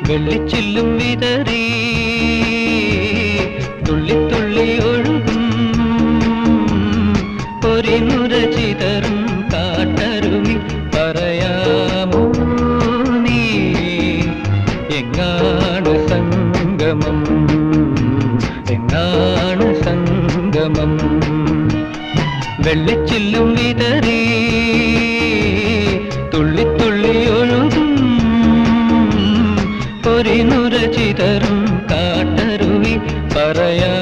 വെള്ളിച്ചില്ലും വിതറി തുള്ളി തുള്ളി ഒഴുകും പൊരിനുര ചിതറും കാട്ടരുവി പറയാമോ നീ എങ്ങാണ് സംഗമം എങ്ങാണ് സംഗമം വെള്ളിച്ചില്ലും വിതറി തുള്ളി തുള്ളി ഒഴുകും പൊരിനുര ചിതറും കാട്ടരുവി പറയാ